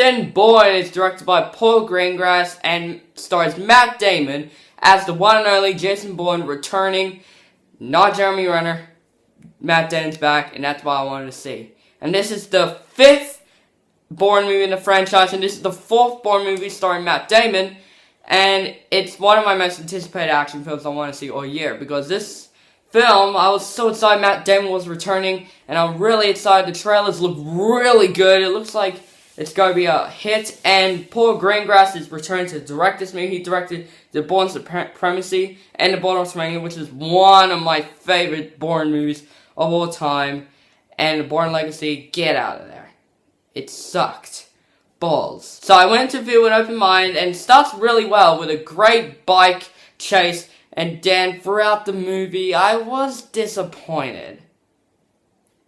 Jason Bourne is directed by Paul Greengrass and stars Matt Damon as the one and only Jason Bourne returning. Not Jeremy Renner. Matt Damon's back, and that's what I wanted to see. And this is the 5th Bourne movie in the franchise, and this is the 4th Bourne movie starring Matt Damon. And it's one of my most anticipated action films I want to see all year, because this film, I was so excited Matt Damon was returning, and I'm really excited. The trailers look really good. It looks like it's going to be a hit, and Paul Greengrass is returning to direct this movie. He directed The Bourne Supremacy and The Bourne Ultimatum, which is one of my favorite Bourne movies of all time. And The Bourne Legacy, get out of there. It sucked. Balls. So I went to view with an open mind, and it starts really well with a great bike chase, and then throughout the movie, I was disappointed.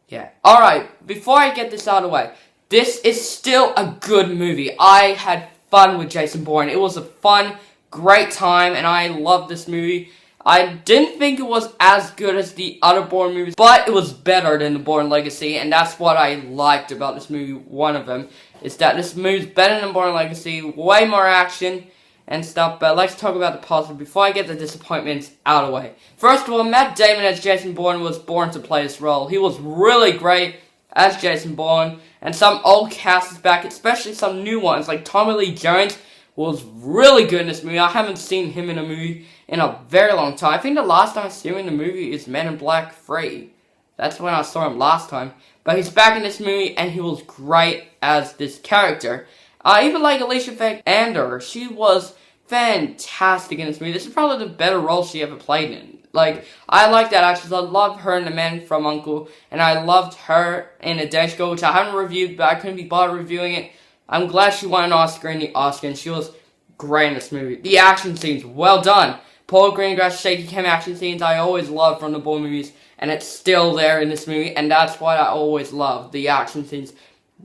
Yeah. Alright, before I get this out of the way, this is still a good movie. I had fun with Jason Bourne. It was a fun, great time, and I loved this movie. I didn't think it was as good as the other Bourne movies, but it was better than The Bourne Legacy, and that's what I liked about this movie. One of them is that this movie's better than Bourne Legacy, way more action and stuff, but let's talk about the positive before I get the disappointments out of the way. First of all, Matt Damon as Jason Bourne was born to play this role. He was really great as Jason Bourne, and some old cast is back, especially some new ones, like Tommy Lee Jones was really good in this movie. I haven't seen him in a movie in a very long time. I think the last time I saw him in a movie is Men in Black 3. That's when I saw him last time. But he's back in this movie, and he was great as this character. I even like Alicia Vikander. She was fantastic in this movie. This is probably the better role she ever played in. Like, I like that actress. I love her in The Man from U.N.C.L.E., and I loved her in A Day to Go, which I haven't reviewed, but I couldn't be bothered reviewing it. I'm glad she won an Oscar in the Oscar, and she was great in this movie. The action scenes, well done. Paul Greengrass shaky cam action scenes I always loved from the Bourne movies, and it's still there in this movie, and that's what I always love, the action scenes.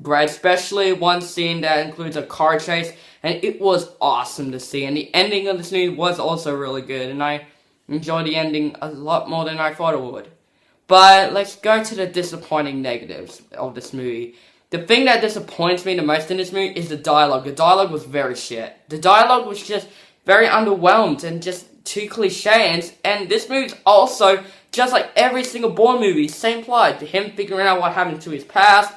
Great, especially one scene that includes a car chase, and it was awesome to see, and the ending of this movie was also really good, and I enjoyed the ending a lot more than I thought it would. But let's go to the disappointing negatives of this movie. The thing that disappoints me the most in this movie is the dialogue. The dialogue was very shit. The dialogue was just very underwhelmed and just too cliche, and this movie's also just like every single Bourne movie, same plot. Him figuring out what happened to his past,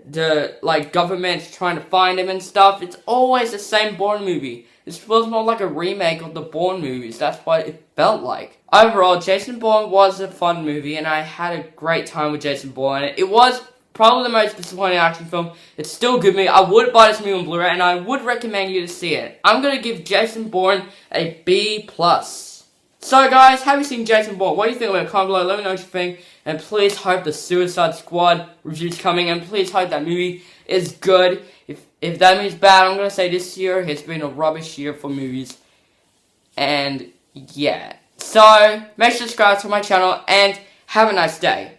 the government trying to find him and stuff. It's always the same Bourne movie. This feels more like a remake of the Bourne movies. That's what it felt like. Overall, Jason Bourne was a fun movie, and I had a great time with Jason Bourne. It was probably the most disappointing action film. It's still a good movie. I would buy this movie on Blu-ray, and I would recommend you to see it. I'm going to give Jason Bourne a B+. So guys, have you seen Jason Bourne? What do you think about it? Comment below, let me know what you think. And please hope the Suicide Squad review's coming, and please hope that movie is good. If that movie's bad, I'm going to say this year has been a rubbish year for movies. And yeah. So, make sure to subscribe to my channel, and have a nice day.